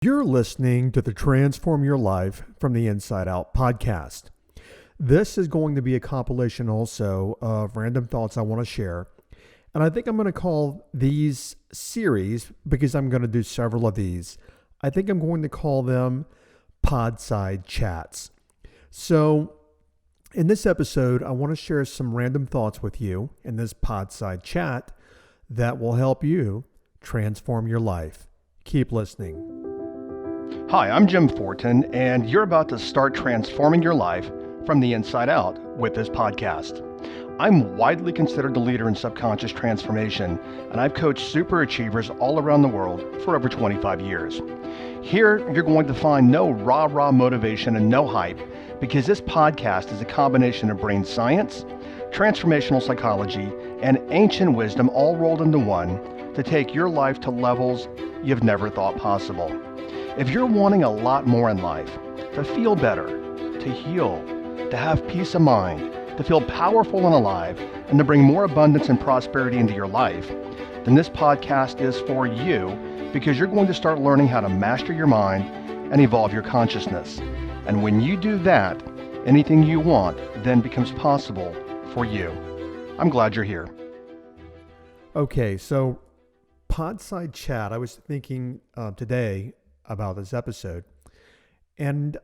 You're listening to the Transform Your Life from the Inside Out podcast. This is going to be a compilation also of random thoughts I want to share. And I think I'm going to call these series, because I'm going to do several of these, I think I'm going to call them Podside Chats. So in this episode, I want to share some random thoughts with you in this Podside Chat that will help you transform your life. Keep listening. Hi, I'm Jim Fortin, and you're about to start transforming your life from the inside out with this podcast. I'm widely considered the leader in subconscious transformation, and I've coached super achievers all around the world for over 25 years. Here, you're going to find no rah-rah motivation and no hype, because this podcast is a combination of brain science, transformational psychology, and ancient wisdom all rolled into one to take your life to levels you've never thought possible. If you're wanting a lot more in life, to feel better, to heal, to have peace of mind, to feel powerful and alive, and to bring more abundance and prosperity into your life, then this podcast is for you, because you're going to start learning how to master your mind and evolve your consciousness. And when you do that, anything you want then becomes possible for you. I'm glad you're here. Okay, so Podside Chat, I was thinking today about this episode. And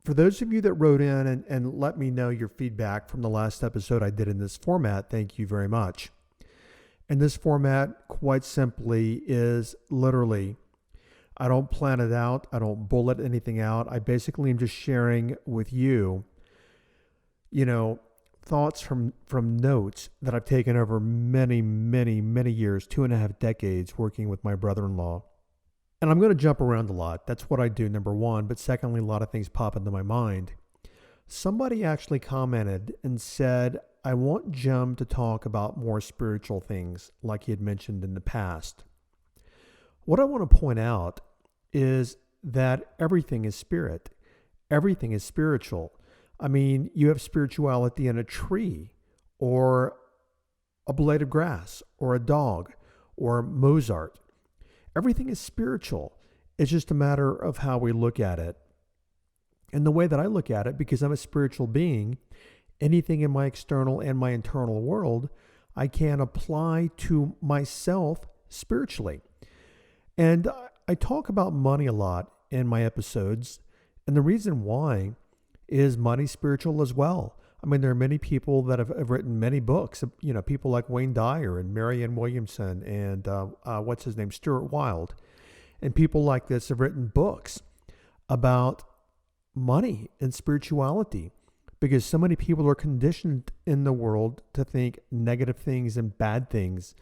for those of you that wrote in and let me know your feedback from the last episode I did in this format, thank you very much. And this format, quite simply, is literally, I don't plan it out. I don't bullet anything out. I basically am just sharing with you, thoughts from notes that I've taken over many years, 2.5 decades working with my brother-in-law. And I'm going to jump around a lot. That's what I do, number one. But secondly, a lot of things pop into my mind. Somebody actually commented and said, I want Jim to talk about more spiritual things like he had mentioned in the past. What I want to point out is that everything is spirit. Everything is spiritual. I mean, you have spirituality in a tree or a blade of grass or a dog or Mozart. Everything is spiritual. It's just a matter of how we look at it. And the way that I look at it, because I'm a spiritual being, anything in my external and my internal world, I can apply to myself spiritually. And I talk about money a lot in my episodes. And the reason why is money spiritual as well. I mean, there are many people that have written many books, people like Wayne Dyer and Marianne Williamson and Stuart Wilde. And people like this have written books about money and spirituality, because so many people are conditioned in the world to think negative things and bad things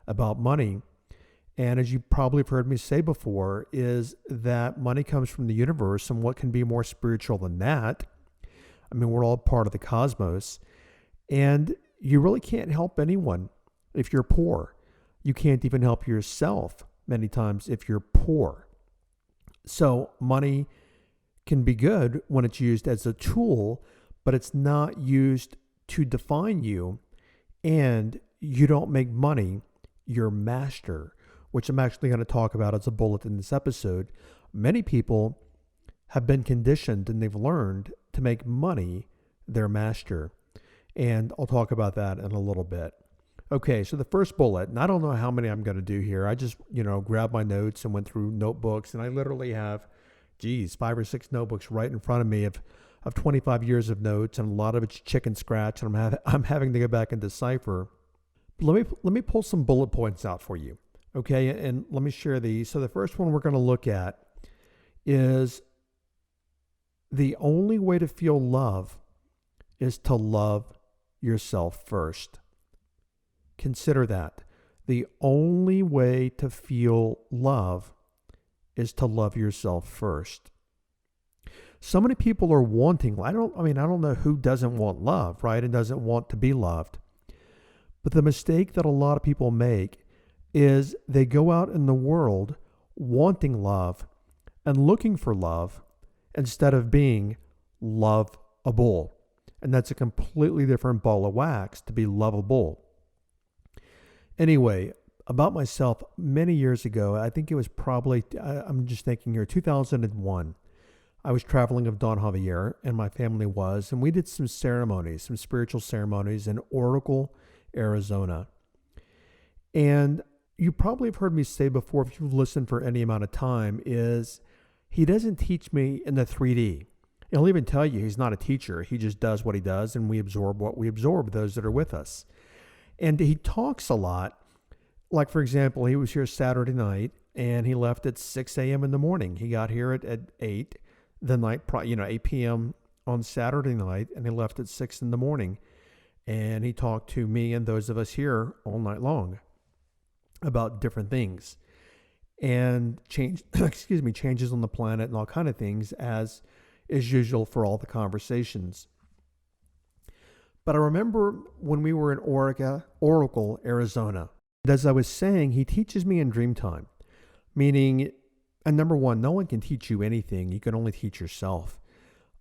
about money. And as you probably have heard me say before, is that money comes from the universe, and what can be more spiritual than that? I mean, we're all part of the cosmos, and you really can't help anyone if you're poor. You can't even help yourself many times if you're poor. So money can be good when it's used as a tool, but it's not used to define you, and you don't make money your master, which I'm actually going to talk about as a bullet in this episode. Many people have been conditioned and they've learned to make money their master. And I'll talk about that in a little bit. Okay, so the first bullet, and I don't know how many I'm going to do here. I just, grabbed my notes and went through notebooks, and I literally have, 5 or 6 notebooks right in front of me of 25 years of notes, and a lot of it's chicken scratch, and I'm having to go back and decipher. But let me pull some bullet points out for you. Okay, and let me share these. So the first one we're going to look at is the only way to feel love is to love yourself first. Consider that. The only way to feel love is to love yourself first. So many people are wanting, I don't know who doesn't want love, right? And doesn't want to be loved. But the mistake that a lot of people make is they go out in the world wanting love and looking for love instead of being lovable. And that's a completely different ball of wax to be lovable. Anyway, about myself many years ago. I think it was probably, I'm just thinking here, 2001. I was traveling with Don Javier, and my family was, and we did some ceremonies, some spiritual ceremonies in Oracle, Arizona. And you probably have heard me say before, if you've listened for any amount of time, is he doesn't teach me in the 3D. He'll even tell you he's not a teacher. He just does what he does, and we absorb what we absorb, those that are with us. And he talks a lot. Like, for example, he was here Saturday night, and he left at 6 a.m. in the morning. He got here at 8 the night, 8 p.m. on Saturday night, and he left at 6 in the morning. And he talked to me and those of us here all night long about different things and changes on the planet and all kind of things, as is usual for all the conversations. But I remember when we were in Oracle, Arizona, as I was saying, he teaches me in dream time, meaning, and number one, no one can teach you anything. You can only teach yourself.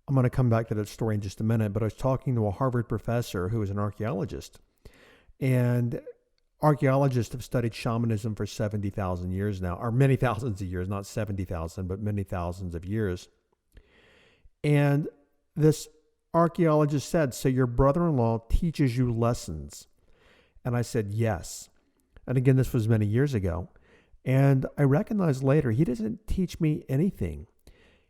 I'm going to come back to that story in just a minute, but I was talking to a Harvard professor who is an archaeologist, and archaeologists have studied shamanism for 70,000 years now, or many thousands of years, not 70,000, but many thousands of years. And this archaeologist said, so your brother-in-law teaches you lessons? And I said, yes. And again, this was many years ago. And I recognized later, he doesn't teach me anything.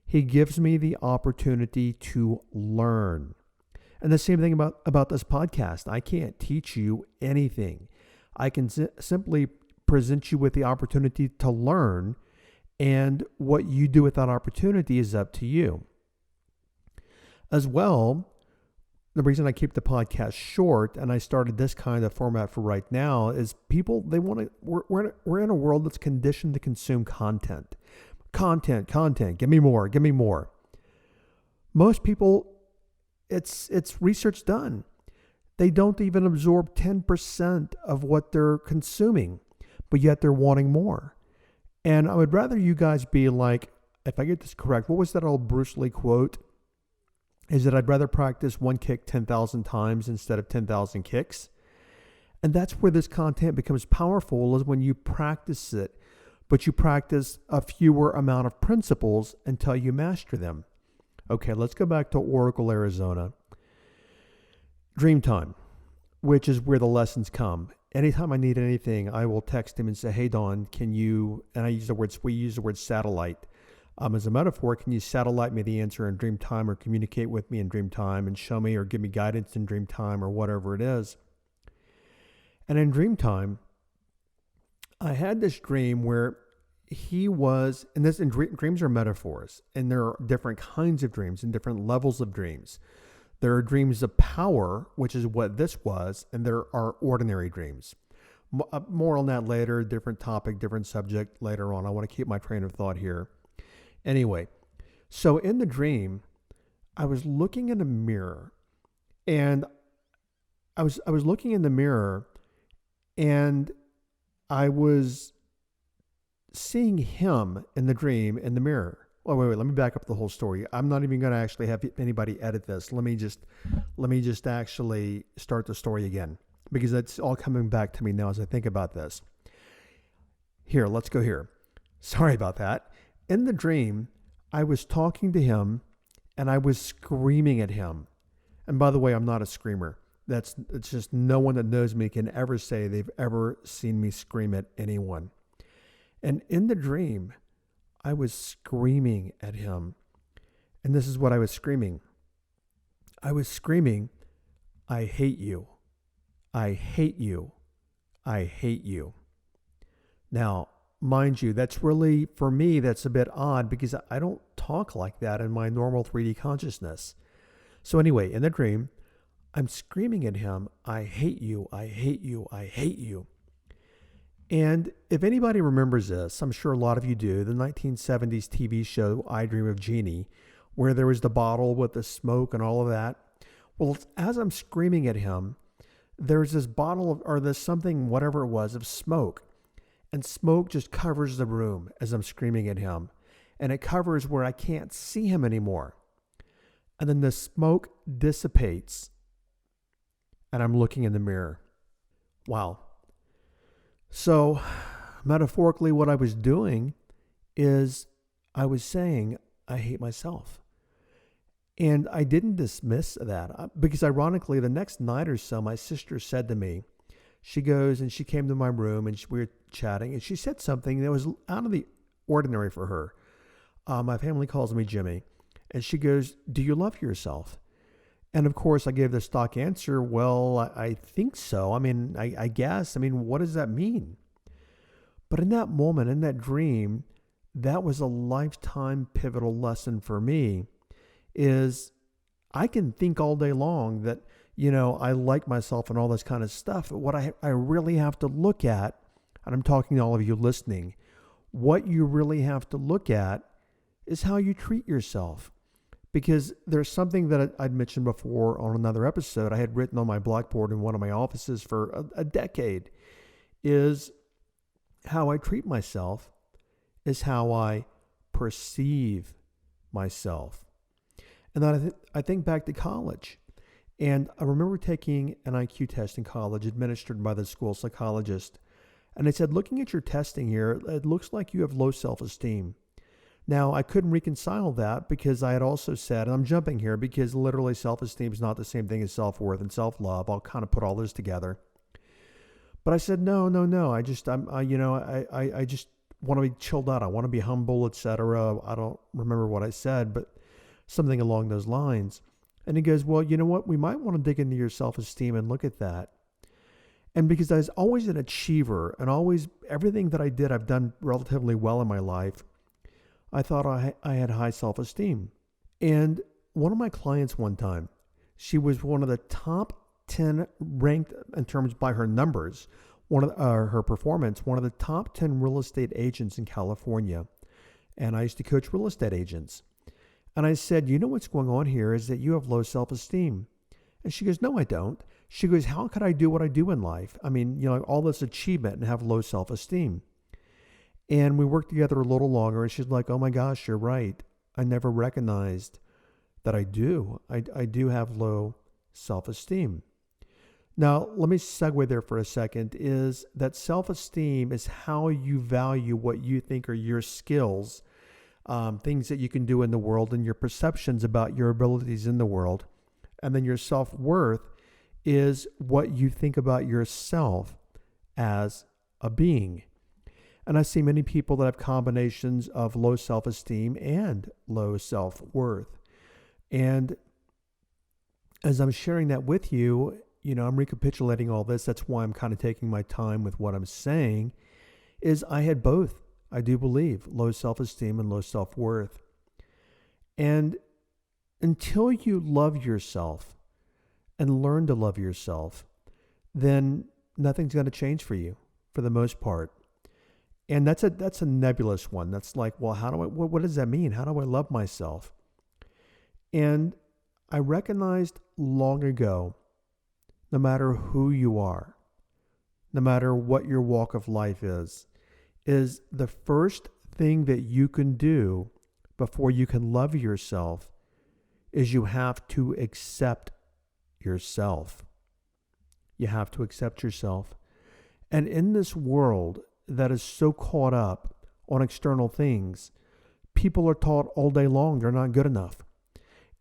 He gives me the opportunity to learn. And the same thing about this podcast. I can't teach you anything. I can simply present you with the opportunity to learn, and what you do with that opportunity is up to you. As well, the reason I keep the podcast short and I started this kind of format for right now is people, they want to, we're in a world that's conditioned to consume content. Content, give me more. Most people, it's research done. They don't even absorb 10% of what they're consuming, but yet they're wanting more. And I would rather you guys be like, if I get this correct, what was that old Bruce Lee quote? Is that I'd rather practice one kick 10,000 times instead of 10,000 kicks. And that's where this content becomes powerful, is when you practice it, but you practice a fewer amount of principles until you master them. Okay, let's go back to Oracle, Arizona. Dreamtime, which is where the lessons come. Anytime I need anything, I will text him and say, hey, Don, can you, and we use the word satellite. As a metaphor, can you satellite me the answer in dream time, or communicate with me in dream time and show me or give me guidance in dream time, or whatever it is? And in dream time, I had this dream where he was, and dreams are metaphors, and there are different kinds of dreams and different levels of dreams. There are dreams of power, which is what this was, and there are ordinary dreams. More on that later, different topic, different subject later on. I want to keep my train of thought here. Anyway, so in the dream, I was looking in a mirror, and I was looking in the mirror, and I was seeing him in the dream in the mirror. Oh, wait, let me back up the whole story. I'm not even going to actually have anybody edit this. Let me just actually start the story again, because it's all coming back to me now as I think about this. Here, let's go here. Sorry about that. In the dream, I was talking to him, and I was screaming at him. And by the way, I'm not a screamer. It's just no one that knows me can ever say they've ever seen me scream at anyone. And in the dream, I was screaming at him. And this is what I was screaming. I was screaming, I hate you. I hate you. I hate you. Now, mind you, that's really, for me, that's a bit odd, because I don't talk like that in my normal 3D consciousness. So anyway, in the dream, I'm screaming at him, I hate you, I hate you, I hate you. And if anybody remembers this, I'm sure a lot of you do, the 1970s TV show I Dream of Jeannie, where there was the bottle with the smoke and all of that. Well, as I'm screaming at him, there's this bottle or there's something, whatever it was, of smoke. And smoke just covers the room as I'm screaming at him. And it covers where I can't see him anymore. And then the smoke dissipates. And I'm looking in the mirror. Wow. So, metaphorically, what I was doing is I was saying, I hate myself. And I didn't dismiss that because, ironically, the next night or so, my sister said to me, she goes and she came to my room and we were chatting and she said something that was out of the ordinary for her. My family calls me Jimmy. And she goes, do you love yourself? And of course, I gave the stock answer, well, I think so. I mean, I guess. I mean, what does that mean? But in that moment, in that dream, that was a lifetime pivotal lesson for me is I can think all day long that, I like myself and all this kind of stuff. But what I really have to look at, and I'm talking to all of you listening, what you really have to look at is how you treat yourself. Because there's something that I'd mentioned before on another episode I had written on my blackboard in one of my offices for a decade, is how I treat myself is how I perceive myself. And then I think back to college. And I remember taking an IQ test in college administered by the school psychologist. And they said, looking at your testing here, it looks like you have low self-esteem. Now, I couldn't reconcile that because I had also said, and I'm jumping here because literally self-esteem is not the same thing as self-worth and self-love. I'll kind of put all this together. But I said, no. I just want to be chilled out. I want to be humble, etc. I don't remember what I said, but something along those lines. And he goes, well, you know what? We might want to dig into your self-esteem and look at that. And because I was always an achiever and always everything that I did, I've done relatively well in my life. I thought I had high self-esteem. And one of my clients one time, she was one of the top 10 ranked in terms by her numbers, her performance, one of the top 10 real estate agents in California. And I used to coach real estate agents. And I said, you know what's going on here is that you have low self-esteem. And she goes, no, I don't. She goes, how could I do what I do in life? I mean, all this achievement and have low self-esteem. And we worked together a little longer and she's like, oh my gosh, you're right. I never recognized that I do. I do have low self-esteem. Now, let me segue there for a second, is that self-esteem is how you value what you think are your skills, things that you can do in the world and your perceptions about your abilities in the world. And then your self-worth is what you think about yourself as a being. And I see many people that have combinations of low self-esteem and low self-worth. And as I'm sharing that with you, I'm recapitulating all this. That's why I'm kind of taking my time with what I'm saying, is I had both, I do believe, low self-esteem and low self-worth. And until you love yourself and learn to love yourself, then nothing's going to change for you for the most part. And that's a nebulous one. That's like, well, what does that mean? How do I love myself? And I recognized long ago, no matter who you are, no matter what your walk of life is the first thing that you can do before you can love yourself is you have to accept yourself. You have to accept yourself. And in this world that is so caught up on external things, people are taught all day long they're not good enough.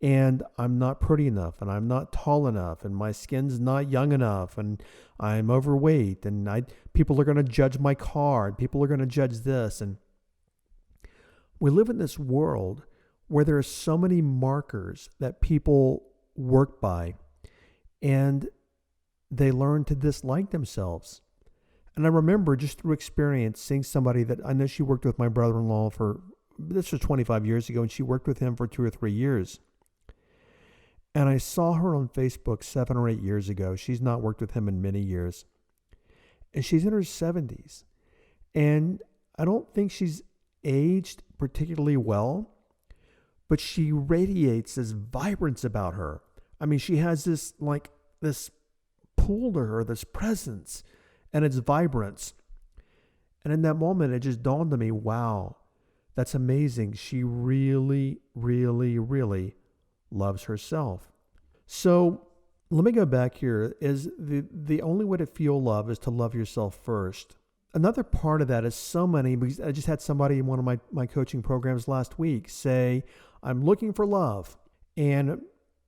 And I'm not pretty enough, and I'm not tall enough, and my skin's not young enough, and I'm overweight, and people are going to judge my car, and people are going to judge this. And we live in this world where there are so many markers that people work by, and they learn to dislike themselves. And I remember just through experience seeing somebody that I know she worked with my brother-in-law this was 25 years ago, and she worked with him for 2 or 3 years. And I saw her on Facebook 7 or 8 years ago. She's not worked with him in many years. And she's in her 70s. And I don't think she's aged particularly well, but she radiates this vibrance about her. I mean, she has this pull to her, this presence, and it's vibrance. And in that moment, it just dawned on me, wow, that's amazing. She really, really, really loves herself. So let me go back here. Is the only way to feel love is to love yourself first. another part of that is so many, because I just had somebody in one of my coaching programs last week say, I'm looking for love. And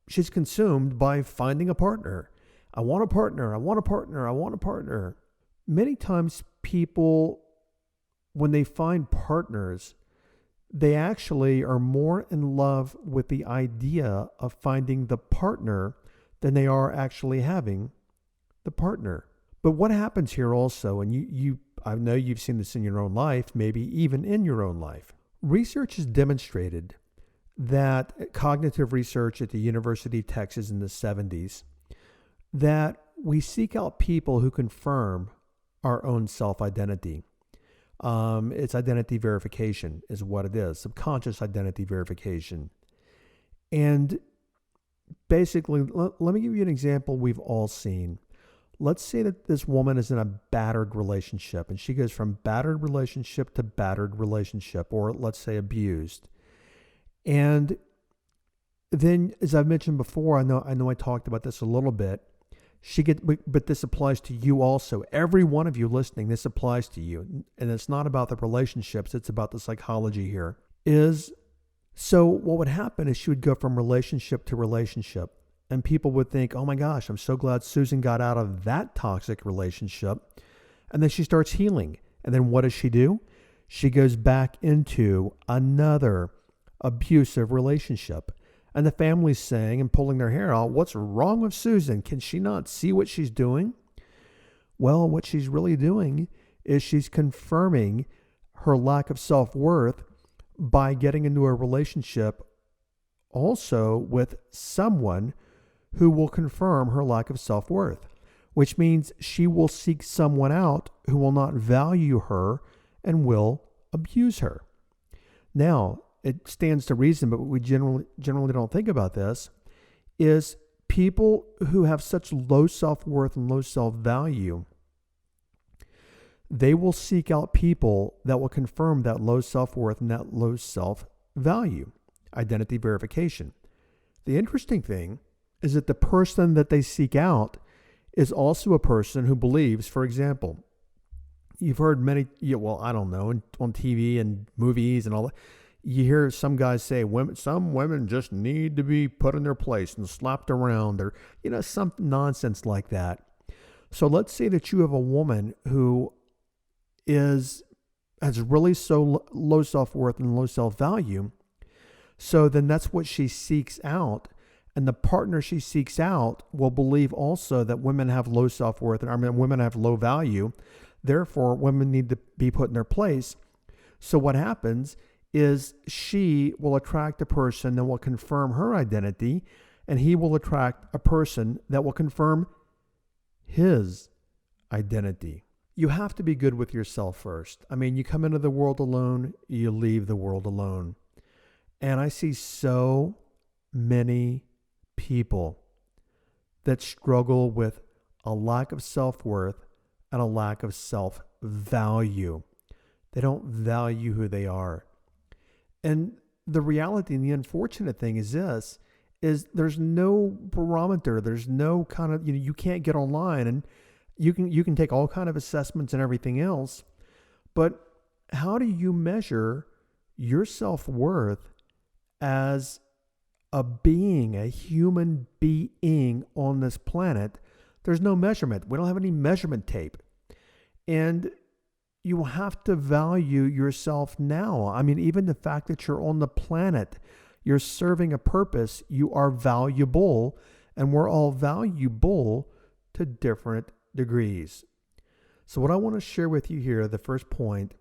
she's consumed by finding a partner. I want a partner. I want a partner. I want a partner. Many times people, when they find partners, they actually are more in love with the idea of finding the partner than they are actually having the partner. But what happens here also, and I know you've seen this in your own life, maybe even in your own life. Research has demonstrated that, cognitive research at the University of Texas in the 70s, that we seek out people who confirm our own self-identity. It's identity verification is what it is, subconscious identity verification. And basically, let me give you an example we've all seen. Let's say that this woman is in a battered relationship, and she goes from battered relationship to battered relationship, or let's say abused. And then, as I've mentioned before, I know I talked about this a little bit. But this applies to you also. Every one of you listening, this applies to you. And it's not about the relationships, it's about the psychology here. So what would happen is she would go from relationship to relationship. And people would think, oh my gosh, I'm so glad Susan got out of that toxic relationship. And then she starts healing. And then what does she do? She goes back into another abusive relationship. And the family's saying and pulling their hair out, what's wrong with Susan? Can she not see what she's doing? Well, what she's really doing is she's confirming her lack of self-worth by getting into a relationship also with someone who will confirm her lack of self-worth, which means she will seek someone out who will not value her and will abuse her. Now, it stands to reason, but we generally don't think about this, is people who have such low self-worth and low self-value, they will seek out people that will confirm that low self-worth and that low self-value, identity verification. The interesting thing is that the person that they seek out is also a person who believes, for example, you've heard many, I don't know, on TV and movies and all that, you hear some guys say some women just need to be put in their place and slapped around, or some nonsense like that. So let's say that you have a woman who has really so low self-worth and low self-value. So then that's what she seeks out, and the partner she seeks out will believe also that women have low self-worth, women have low value. Therefore, women need to be put in their place. So what happens is she will attract a person that will confirm her identity, and he will attract a person that will confirm his identity. You have to be good with yourself first. You come into the world alone, you leave the world alone. And I see so many people that struggle with a lack of self-worth and a lack of self-value. They don't value who they are. And the reality and the unfortunate thing is this, is there's no barometer. There's no kind of, you can't get online and you can take all kind of assessments and everything else. But how do you measure your self-worth as a being, a human being on this planet? There's no measurement. We don't have any measurement tape. And you have to value yourself now. Even the fact that you're on the planet, you're serving a purpose, you are valuable, and we're all valuable to different degrees. So what I want to share with you here, the first point,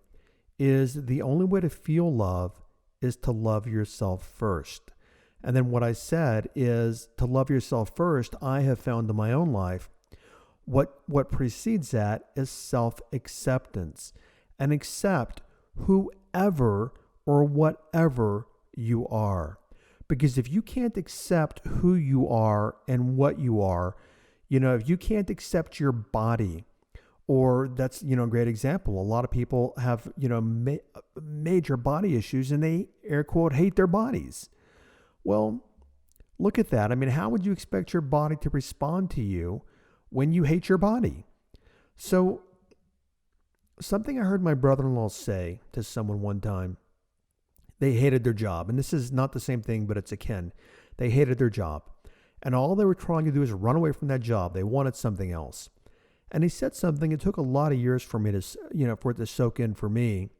is the only way to feel love is to love yourself first. And then what I said is to love yourself first, I have found in my own life, what precedes that is self-acceptance, and accept whoever or whatever you are. Because if you can't accept who you are and what you are, if you can't accept your body, or that's, a great example. A lot of people have, major body issues and they, air quote, hate their bodies. Well, look at that. How would you expect your body to respond to you when you hate your body? So something I heard my brother-in-law say to someone one time. They hated their job. And this is not the same thing, but it's akin. They hated their job. And all they were trying to do is run away from that job. They wanted something else. And he said something, it took a lot of years for me to, for it to soak in for me.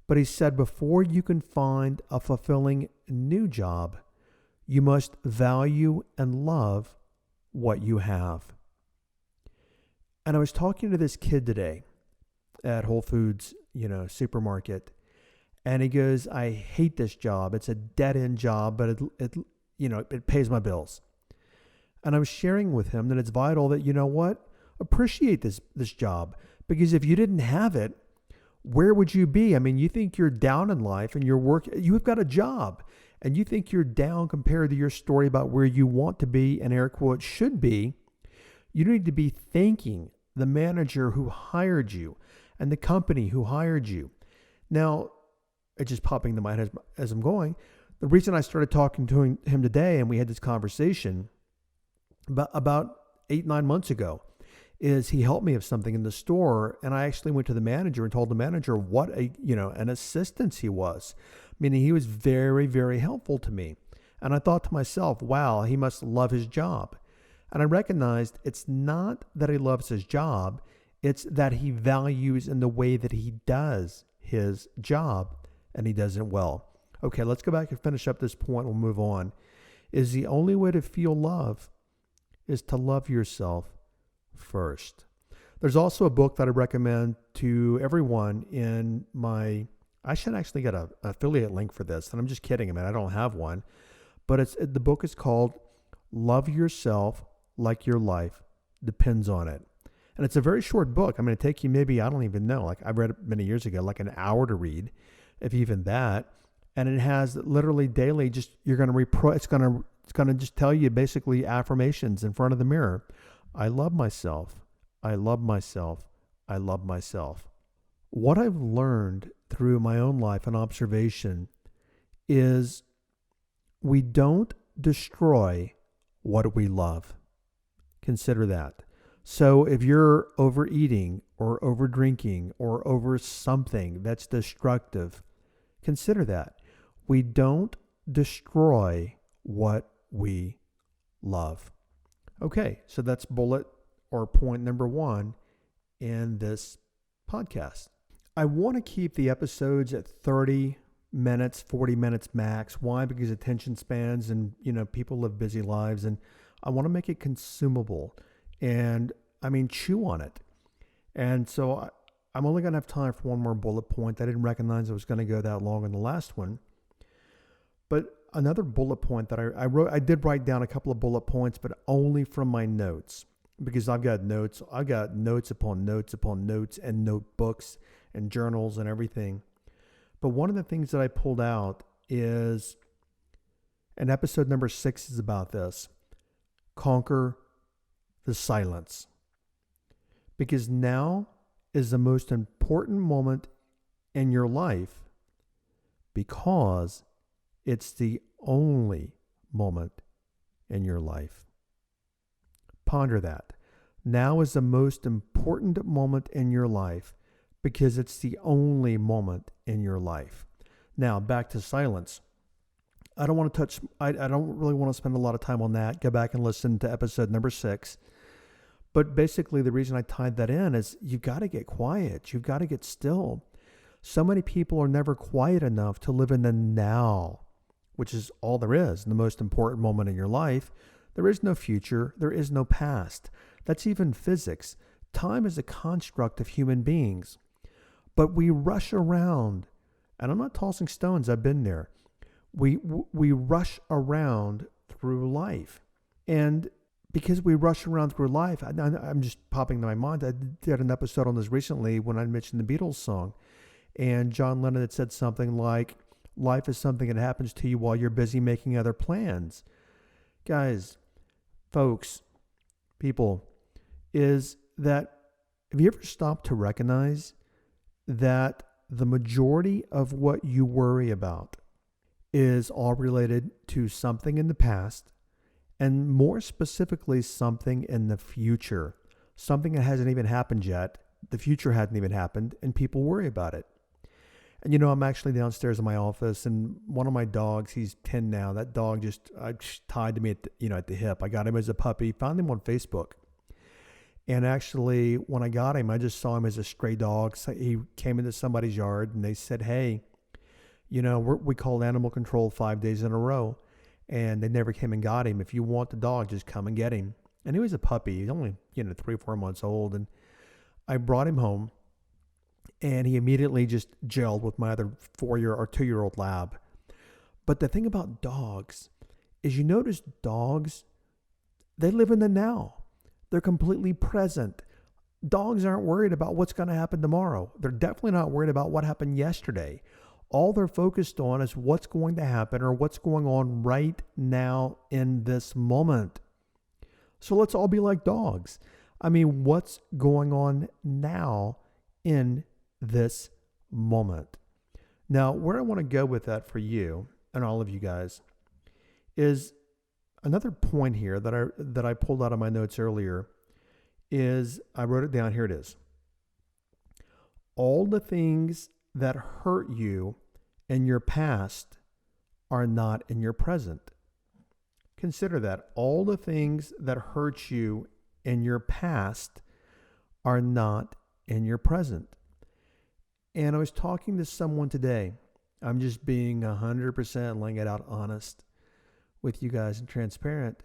But he said, before you can find a fulfilling new job, you must value and love what you have. And I was talking to this kid today at Whole Foods, supermarket. And he goes, I hate this job. It's a dead-end job, but it pays my bills. And I was sharing with him that it's vital that, appreciate this job. Because if you didn't have it, where would you be? I mean, you think you're down in life and you've got a job and you think you're down compared to your story about where you want to be and air quotes should be. You need to be thanking the manager who hired you and the company who hired you. Now, it's just popping into my head as I'm going. The reason I started talking to him today and we had this conversation about 8-9 months ago is he helped me with something in the store, and I actually went to the manager and told the manager what an assistance he was, meaning he was very, very helpful to me. And I thought to myself, wow, he must love his job. And I recognized it's not that he loves his job, it's that he values in the way that he does his job, and he does it well. Okay, let's go back and finish up this point. We'll move on. Is the only way to feel love is to love yourself first. There's also a book that I recommend to everyone I should actually get an affiliate link for this, and I'm just kidding. I don't have one, but the book is called Love Yourself Like Your Life Depends on It. And it's a very short book. It take you maybe, I don't even know, like I read it many years ago, like an hour to read, if even that. And it has literally daily, just you're going to it's going to just tell you basically affirmations in front of the mirror. I love myself. I love myself. I love myself. What I've learned through my own life and observation is we don't destroy what we love. Consider that. So if you're overeating or over drinking or over something that's destructive, consider that. We don't destroy what we love. Okay, so that's bullet or point number 1 in this podcast. I want to keep the episodes at 30 minutes, 40 minutes max. Why? Because attention spans and, people live busy lives, and I want to make it consumable and, chew on it. And so I'm only going to have time for one more bullet point. I didn't recognize I was going to go that long in the last one. But another bullet point that I did write down a couple of bullet points, but only from my notes, because I've got notes upon notes upon notes and notebooks and journals and everything. But one of the things that I pulled out is, and episode number 6 is about this, conquer the silence. Because now is the most important moment in your life, because it's the only moment in your life. Ponder that. Now is the most important moment in your life because it's the only moment in your life. Now, back to silence. I don't really want to spend a lot of time on that. Go back and listen to episode number 6. But basically the reason I tied that in is you've got to get quiet. You've got to get still. So many people are never quiet enough to live in the now, which is all there is, the most important moment in your life. There is no future. There is no past. That's even physics. Time is a construct of human beings. But we rush around, and I'm not tossing stones. I've been there. We rush around through life. And because we rush around through life, I'm just popping to my mind. I did an episode on this recently when I mentioned the Beatles song. And John Lennon had said something like, life is something that happens to you while you're busy making other plans. Guys, folks, people, is that, have you ever stopped to recognize that the majority of what you worry about is all related to something in the past, and more specifically, something in the future, something that hasn't even happened yet, the future hadn't even happened, and people worry about it. And, I'm actually downstairs in my office, and one of my dogs, he's 10 now. That dog just tied to me at the hip. I got him as a puppy, found him on Facebook. And actually, when I got him, I just saw him as a stray dog. So he came into somebody's yard, and they said, hey, we called animal control 5 days in a row, and they never came and got him. If you want the dog, just come and get him. And he was a puppy. He's only, 3 or 4 months old. And I brought him home, and he immediately just gelled with my other 4-year or 2-year-old lab. But the thing about dogs is, you notice dogs, they live in the now. They're completely present. Dogs aren't worried about what's going to happen tomorrow. They're definitely not worried about what happened yesterday. All they're focused on is what's going to happen or what's going on right now in this moment. So let's all be like dogs. I mean, what's going on now in this moment? Now, where I want to go with that for you and all of you guys is another point here that I pulled out of my notes earlier. Is I wrote it down. Here it is. All the things that hurt you in your past are not in your present. Consider that. All the things that hurt you in your past are not in your present. And I was talking to someone today. I'm just being 100% laying it out honest with you guys and transparent.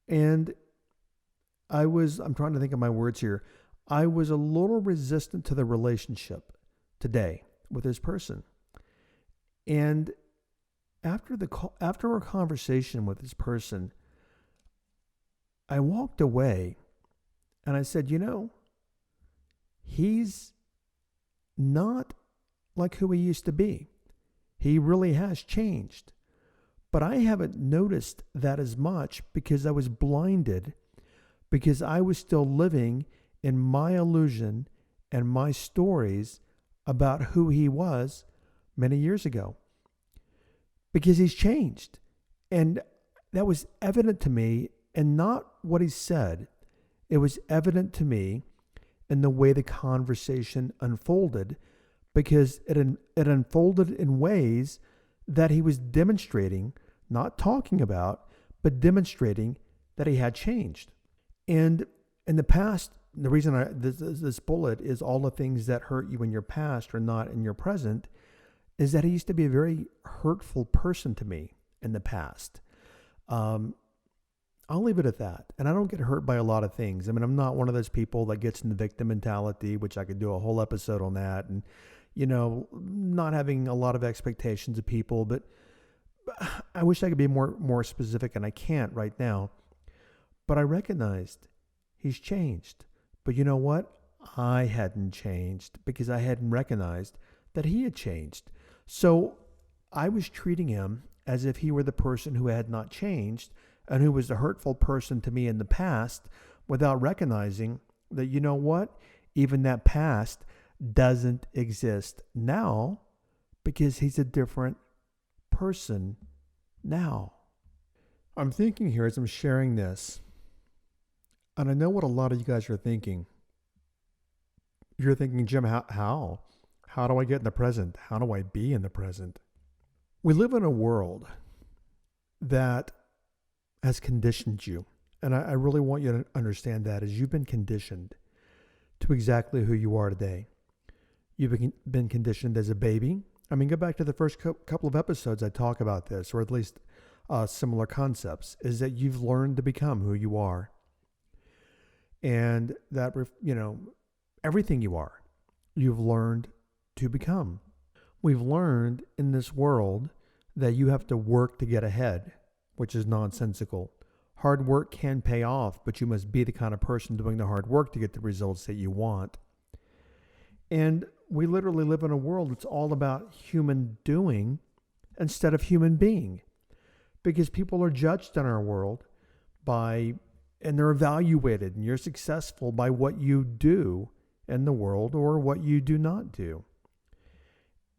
And I'm trying to think of my words here. I was a little resistant to the relationship today with this person. And after our conversation with this person, I walked away and I said, he's not like who he used to be. He really has changed. But I haven't noticed that as much because I was blinded, because I was still living in my illusion and my stories about who he was many years ago. Because he's changed. And that was evident to me, and not what he said. It was evident to me in the way the conversation unfolded, because it unfolded in ways that he was demonstrating, not talking about, but demonstrating that he had changed. And in the past, the reason this bullet is all the things that hurt you in your past are not in your present, is that he used to be a very hurtful person to me in the past. I'll leave it at that. And I don't get hurt by a lot of things. I mean, I'm not one of those people that gets in the victim mentality, which I could do a whole episode on that. And, not having a lot of expectations of people, but I wish I could be more specific, and I can't right now. But I recognized he's changed. But you know what? I hadn't changed because I hadn't recognized that he had changed. So I was treating him as if he were the person who had not changed and who was the hurtful person to me in the past, without recognizing that, you know what? Even that past doesn't exist now because he's a different person now. I'm thinking here as I'm sharing this, and I know what a lot of you guys are thinking. You're thinking, Jim, how? How do I get in the present? How do I be in the present? We live in a world that has conditioned you. And I really want you to understand that, as you've been conditioned to exactly who you are today. You've been conditioned as a baby. I mean, go back to the first couple of episodes I talk about this, or at least similar concepts, is that you've learned to become who you are. And that, everything you are, you've learned to become. We've learned in this world that you have to work to get ahead, which is nonsensical. Hard work can pay off, but you must be the kind of person doing the hard work to get the results that you want. And we literally live in a world that's all about human doing instead of human being, because people are judged in our world and they're evaluated, and you're successful by what you do in the world or what you do not do.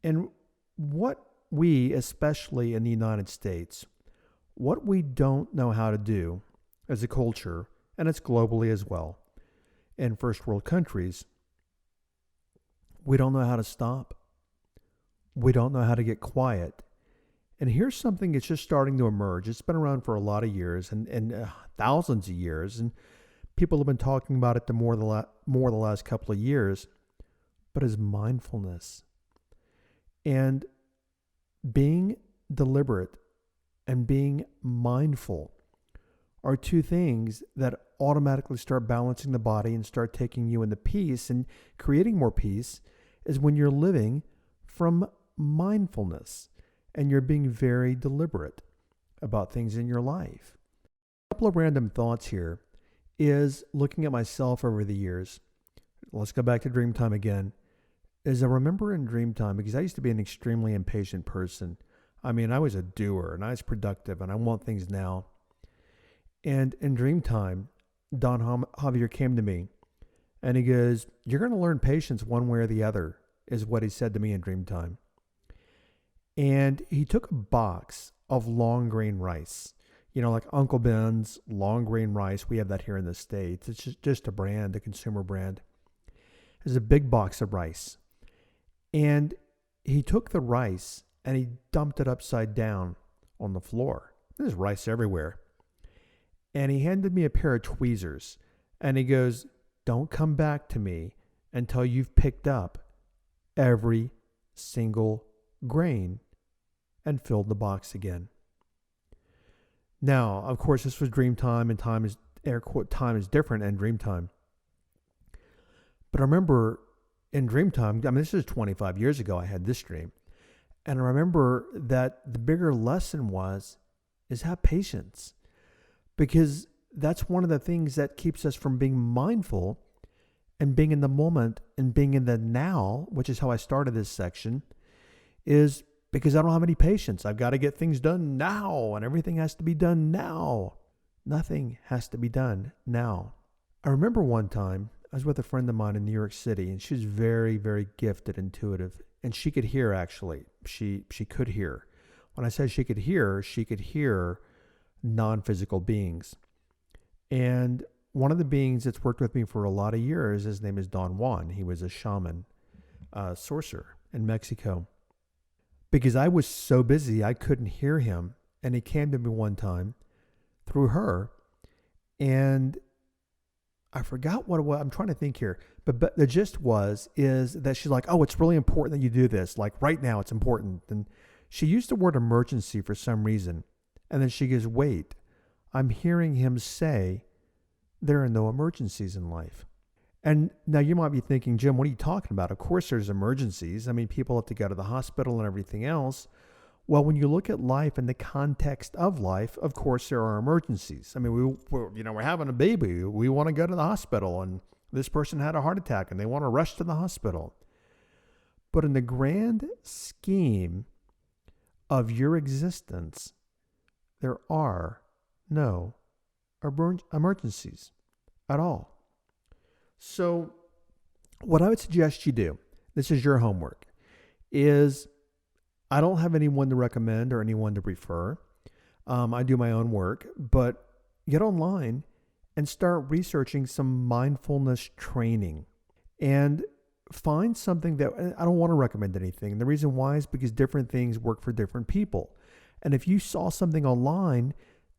And what we, especially in the United States, what we don't know how to do as a culture, and it's globally as well, in first world countries, We don't know how to stop. We don't know how to get quiet. And here's something that's just starting to emerge. It's been around for a lot of years and thousands of years. And people have been talking about it more the last couple of years. But is mindfulness. And being deliberate and being mindful are two things that automatically start balancing the body and start taking you into peace and creating more peace is when you're living from mindfulness and you're being very deliberate about things in your life. A couple of random thoughts here is looking at myself over the years. Let's go back to Dreamtime again. As I remember in Dreamtime, because I used to be an extremely impatient person. I mean, I was a doer and I was productive and I want things now. And in Dreamtime, Don Javier came to me and he goes, "You're going to learn patience one way or the other," is what he said to me in Dreamtime. And he took a box of long grain rice, like Uncle Ben's long grain rice. We have that here in the States. It's just a brand, a consumer brand. It's a big box of rice. And he took the rice and he dumped it upside down on the floor. There's rice everywhere. And he handed me a pair of tweezers. And he goes, "Don't come back to me until you've picked up every single grain and filled the box again." Now, of course, this was Dreamtime, and time is, air quote, time is different in Dreamtime. But I remember in Dreamtime, this is 25 years ago, I had this dream. And I remember that the bigger lesson is have patience. Because that's one of the things that keeps us from being mindful and being in the moment and being in the now, which is how I started this section, is because I don't have any patience. I've got to get things done now, and everything has to be done now. Nothing has to be done now. I remember one time, I was with a friend of mine in New York City, and she was very, very gifted, intuitive, and she could hear, actually. She could hear. When I say she could hear non-physical beings. And one of the beings that's worked with me for a lot of years, his name is Don Juan. He was a shaman, sorcerer in Mexico. Because I was so busy, I couldn't hear him. And he came to me one time through her, and I forgot what it was. I'm trying to think here. But the gist is that she's like, "Oh, it's really important that you do this. Like right now, it's important." And she used the word emergency for some reason. And then she goes, "Wait, I'm hearing him say there are no emergencies in life." And now you might be thinking, "Jim, what are you talking about? Of course there's emergencies. I mean, people have to go to the hospital and everything else." Well, when you look at life in the context of life, of course there are emergencies. I mean, we're having a baby. We want to go to the hospital, and this person had a heart attack and they want to rush to the hospital. But in the grand scheme of your existence, there are no emergencies at all. So what I would suggest you do, this is your homework, is I don't have anyone to recommend or anyone to refer. I do my own work, but get online and start researching some mindfulness training and find something that, I don't want to recommend anything. The reason why is because different things work for different people. And if you saw something online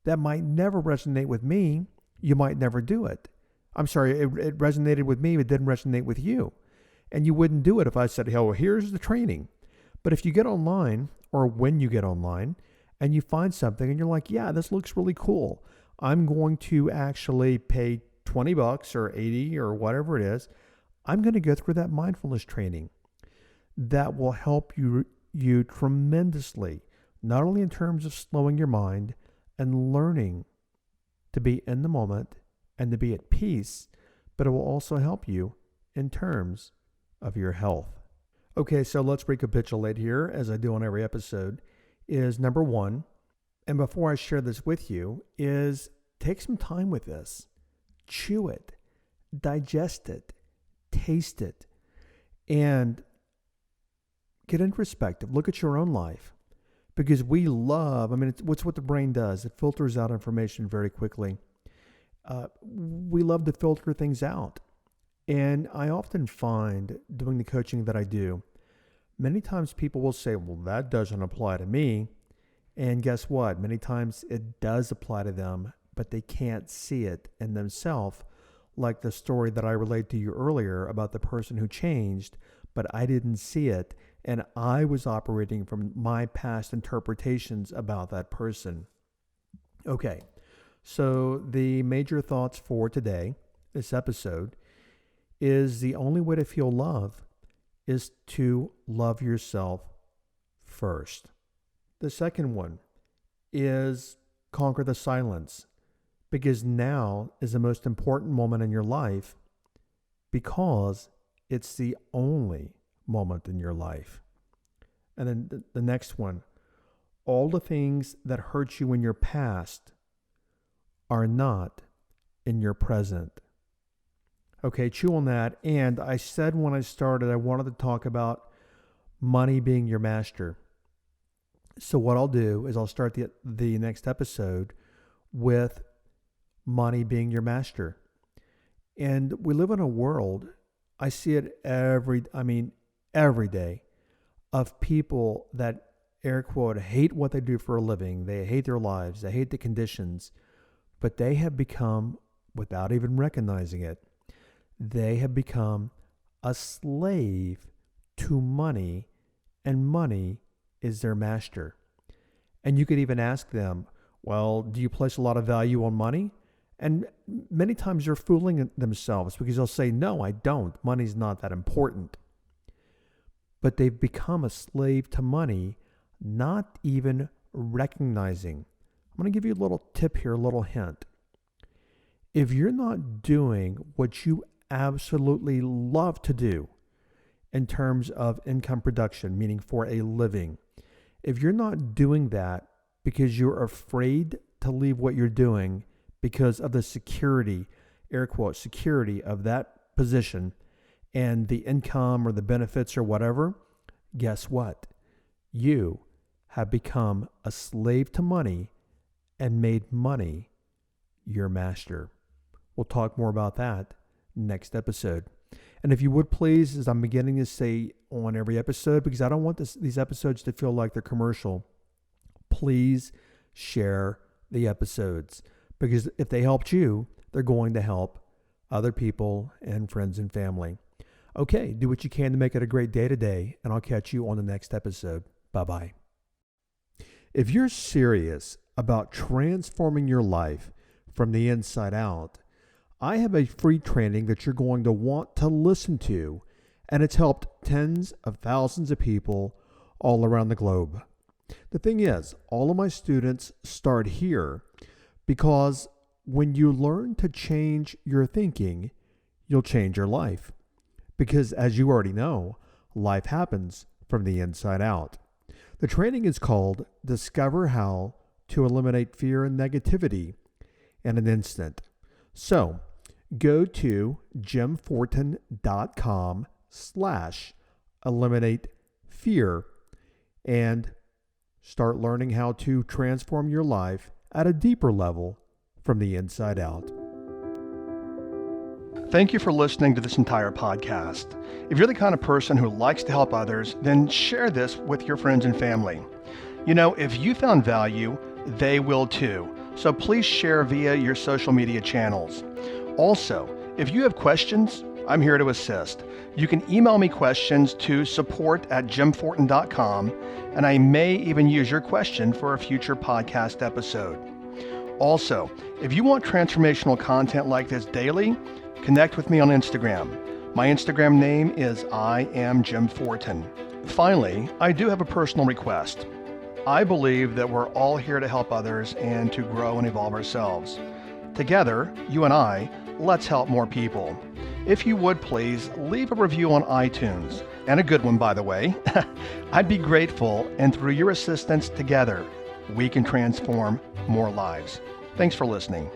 that might never resonate with me, you might never do it. I'm sorry, it resonated with me, but didn't resonate with you. And you wouldn't do it if I said, "Hey, well, here's the training." But if you get online, or when you get online, and you find something and you're like, "Yeah, this looks really cool. I'm going to actually pay $20 or $80 or whatever it is. I'm going to go through that mindfulness training." That will help you tremendously, not only in terms of slowing your mind and learning to be in the moment and to be at peace, but it will also help you in terms of your health. Okay, so let's recapitulate here, as I do on every episode, is number one, and before I share this with you, is take some time with this. Chew it, digest it, taste it, and get introspective. Look at your own life. Because we love, it's what the brain does. It filters out information very quickly. We love to filter things out. And I often find doing the coaching that I do, many times people will say, well, that doesn't apply to me. And guess what? Many times it does apply to them, but they can't see it in themselves. Like the story that I relayed to you earlier about the person who changed, but I didn't see it. And I was operating from my past interpretations about that person. Okay, so the major thoughts for today, this episode, is the only way to feel love is to love yourself first. The second one is conquer the silence, because now is the most important moment in your life because it's the only moment in your life. And then the next one, all the things that hurt you in your past are not in your present. Okay, chew on that. And I said when I started, I wanted to talk about money being your master. So what I'll do is I'll start the next episode with money being your master. And we live in a world, I see it every day, of people that, air quote, hate what they do for a living. They hate their lives. They hate the conditions. But they have become, without even recognizing it, they have become a slave to money, and money is their master. And you could even ask them, well, do you place a lot of value on money? And many times they're fooling themselves because they'll say, no, I don't. Money's not that important. But they've become a slave to money, not even recognizing. I'm going to give you a little tip here, a little hint. If you're not doing what you absolutely love to do in terms of income production, meaning for a living, if you're not doing that because you're afraid to leave what you're doing because of the security, air quote, security of that position and the income or the benefits or whatever, guess what? You have become a slave to money and made money your master. We'll talk more about that next episode. And if you would please, as I'm beginning to say on every episode, because I don't want these episodes to feel like they're commercial, please share the episodes. Because if they helped you, they're going to help other people and friends and family. Okay, do what you can to make it a great day today, and I'll catch you on the next episode. Bye-bye. If you're serious about transforming your life from the inside out, I have a free training that you're going to want to listen to, and it's helped tens of thousands of people all around the globe. The thing is, all of my students start here because when you learn to change your thinking, you'll change your life. Because as you already know, life happens from the inside out. The training is called Discover How to Eliminate Fear and Negativity in an Instant. So go to jimfortin.com/eliminate fear and start learning how to transform your life at a deeper level from the inside out. Thank you for listening to this entire podcast. If you're the kind of person who likes to help others, then share this with your friends and family. You know, if you found value, they will too. So please share via your social media channels. Also, if you have questions, I'm here to assist. You can email me questions to support@jimfortin.com, and I may even use your question for a future podcast episode. Also, if you want transformational content like this daily, connect with me on Instagram. My Instagram name is I am Jim Fortin. Finally, I do have a personal request. I believe that we're all here to help others and to grow and evolve ourselves. Together, you and I, let's help more people. If you would please leave a review on iTunes, and a good one by the way. I'd be grateful, and through your assistance together, we can transform more lives. Thanks for listening.